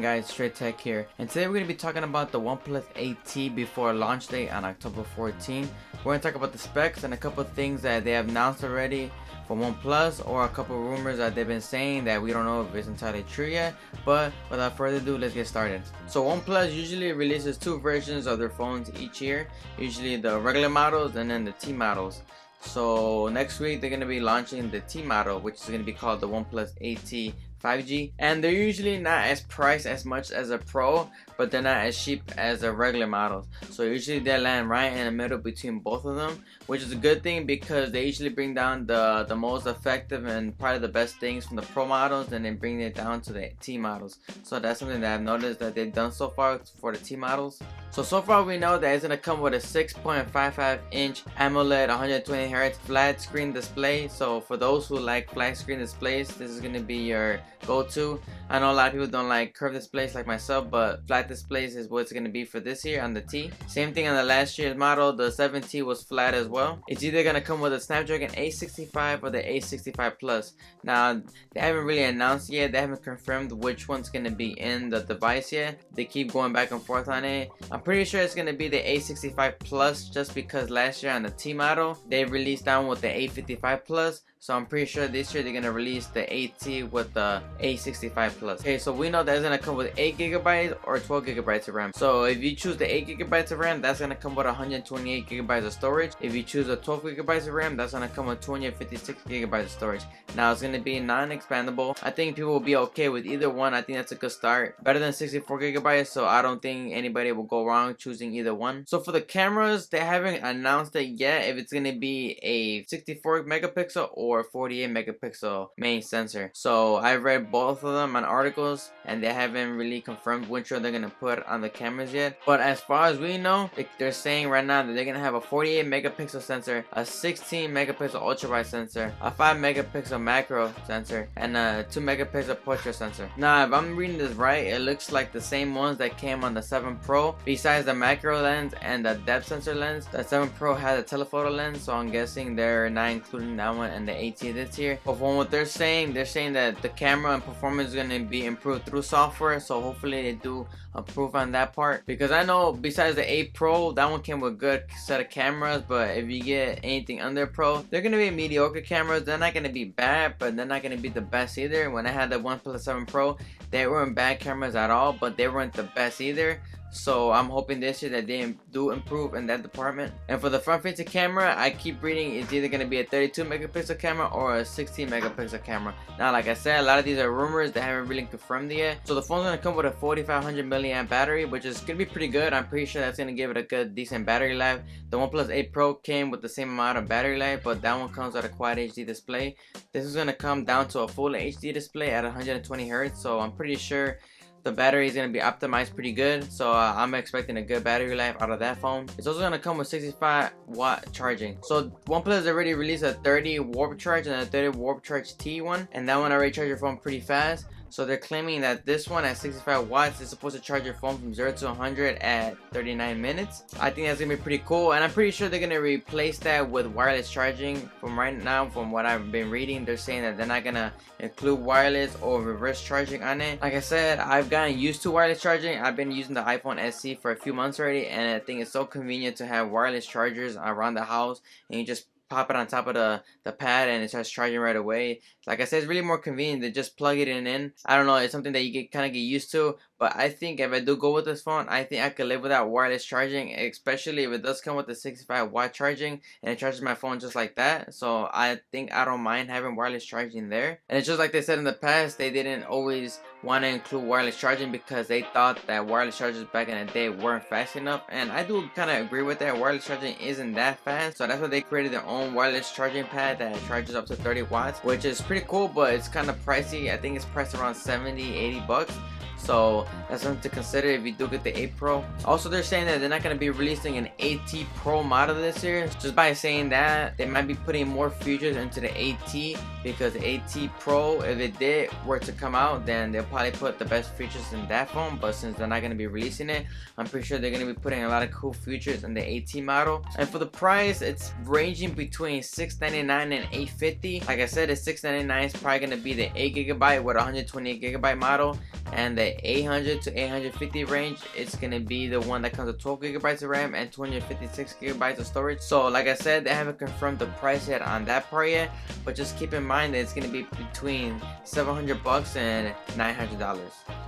guys, Straight Tech here, and today we're going to be talking about the OnePlus 8T before launch date on October 14. We're going to talk about the specs and a couple of things that they have announced already for OnePlus, or a couple of rumors that they've been saying that we don't know if it's entirely true yet. But without further ado, let's get started. So OnePlus usually releases two versions of their phones each year, usually the regular models and then the T models. So next week they're going to be launching the T model, which is going to be called the OnePlus 8T 5G, and they're usually not as priced as much as a Pro, but they're not as cheap as a regular models. So usually they land right in the middle between both of them, which is a good thing because they usually bring down the most effective and probably the best things from the Pro models, and then bring it down to the T models. So that's something that I've noticed that they've done so far for the T models. So far we know that it's going to come with a 6.55 inch AMOLED 120Hz flat screen display. So for those who like flat screen displays, this is going to be your go-to. I know a lot of people don't like curved displays like myself, but flat displays is what it's going to be for this year on the T. Same thing on the last year's model, the 7T was flat as well. It's either going to come with a Snapdragon 865 or the 865 Plus. Now they haven't really announced yet, they haven't confirmed which one's going to be in the device yet. They keep going back and forth on it. I'm pretty sure it's going to be the 865 Plus, just because last year on the T model they released that one with the 855 Plus. So I'm pretty sure this year they're going to release the 8T with the 865 Plus. Okay, so we know that's going to come with 8GB or 12GB of RAM. So if you choose the 8GB of RAM, that's going to come with 128GB of storage. If you choose the 12GB of RAM, that's going to come with 256GB of storage. Now it's going to be non-expandable. I think people will be okay with either one. I think that's a good start. Better than 64GB, so I don't think anybody will go wrong choosing either one. So for the cameras, they haven't announced it yet if it's going to be a 64 megapixel or 48 megapixel main sensor. So I read both of them on articles, and they haven't really confirmed which one they're gonna put on the cameras yet. But as far as we know, they're saying right now that they're gonna have a 48 megapixel sensor, a 16 megapixel ultra wide sensor, a 5 megapixel macro sensor, and a 2 megapixel portrait sensor. Now if I'm reading this right, it looks like the same ones that came on the 7 Pro. Besides the macro lens and the depth sensor lens, the 7 Pro has a telephoto lens, so I'm guessing they're not including that one in the 8T this year. But from what they're saying that the camera and performance is going to be improved through software, so hopefully they do improve on that part, because I know besides the 8 Pro, that one came with a good set of cameras, but if you get anything under Pro, they're going to be mediocre cameras. They're not going to be bad, but they're not going to be the best either. When I had the OnePlus 7 Pro, they weren't bad cameras at all, but they weren't the best either. So I'm hoping this year that they do improve in that department. And for the front facing camera, I keep reading it's either going to be a 32 megapixel camera or a 16 megapixel camera. Now like I said, a lot of these are rumors, they haven't really confirmed yet. So the phone's going to come with a 4500 milliamp battery, which is going to be pretty good. I'm pretty sure that's going to give it a good decent battery life. The OnePlus 8 Pro came with the same amount of battery life, but that one comes with a quad HD display. This is going to come down to a full HD display at 120 Hz, so I'm pretty sure the battery is going to be optimized pretty good, so I'm expecting a good battery life out of that phone. It's also going to come with 65-watt charging. So OnePlus already released a 30 warp charge and a 30 warp charge T one, and that one already charges your phone pretty fast. So they're claiming that this one at 65 watts is supposed to charge your phone from 0 to 100 at 39 minutes. I think that's going to be pretty cool, and I'm pretty sure they're going to replace that with wireless charging. From right now, from what I've been reading, they're saying that they're not going to include wireless or reverse charging on it. Like I said, I've gotten used to wireless charging. I've been using the iPhone SE for a few months already, and I think it's so convenient to have wireless chargers around the house, and you just pop it on top of the pad and it starts charging right away. Like I said, it's really more convenient to just plug it in. I don't know, it's something that you kind of get used to, but I think if I do go with this phone, I think I could live without wireless charging, especially if it does come with the 65-watt charging and it charges my phone just like that. So I think I don't mind having wireless charging there. And it's just like they said in the past, they didn't always want to include wireless charging because they thought that wireless chargers back in the day weren't fast enough, and I do kind of agree with that. Wireless charging isn't that fast, so that's why they created their own wireless charging pad that charges up to 30 watts, which is pretty cool, but it's kind of pricey. I think it's priced around 70-80 bucks. So that's something to consider if you do get the 8 Pro. Also, they're saying that they're not going to be releasing an 8T Pro model this year. Just by saying that, they might be putting more features into the 8T, because the 8T Pro, if it were to come out, then they'll probably put the best features in that phone. But since they're not going to be releasing it, I'm pretty sure they're going to be putting a lot of cool features in the 8T model. And for the price, it's ranging between $699 and $850. Like I said, the $699 is probably going to be the 8GB with 128GB model. and the 800 to 850 range, it's gonna be the one that comes with 12 gigabytes of RAM and 256 gigabytes of storage. So like I said, they haven't confirmed the price yet on that part yet, but just keep in mind that it's gonna be between $700 and $900.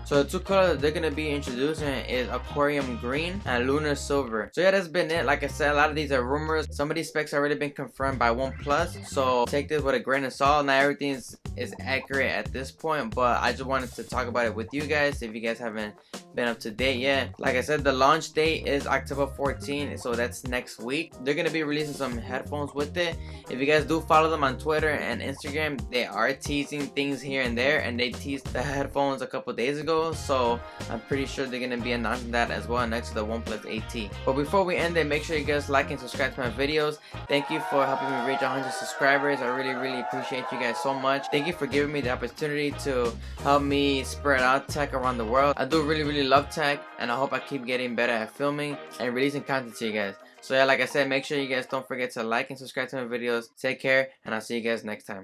So the two colors that they're gonna be introducing is Aquarium Green and Lunar Silver. So yeah, that's been it. Like I said, a lot of these are rumors. Some of these specs have already been confirmed by OnePlus, so take this with a grain of salt. Not everything is accurate at this point, but I just wanted to talk about it with you guys if you guys haven't been up to date yet. Like I said, the launch date is October 14th, so that's next week. They're gonna be releasing some headphones with it. If you guys do follow them on Twitter and Instagram, they are teasing things here and there, and they teased the headphones a couple days ago, so I'm pretty sure they're gonna be announcing that as well next to the OnePlus 8T. But before we end it, make sure you guys like and subscribe to my videos. Thank you for helping me reach 100 subscribers. I really appreciate you guys so much. Thank you for giving me the opportunity to help me spread out tech around the world. I do really love tech, and I hope I keep getting better at filming and releasing content to you guys. So yeah, like I said, make sure you guys don't forget to like and subscribe to my videos. Take care, and I'll see you guys next time.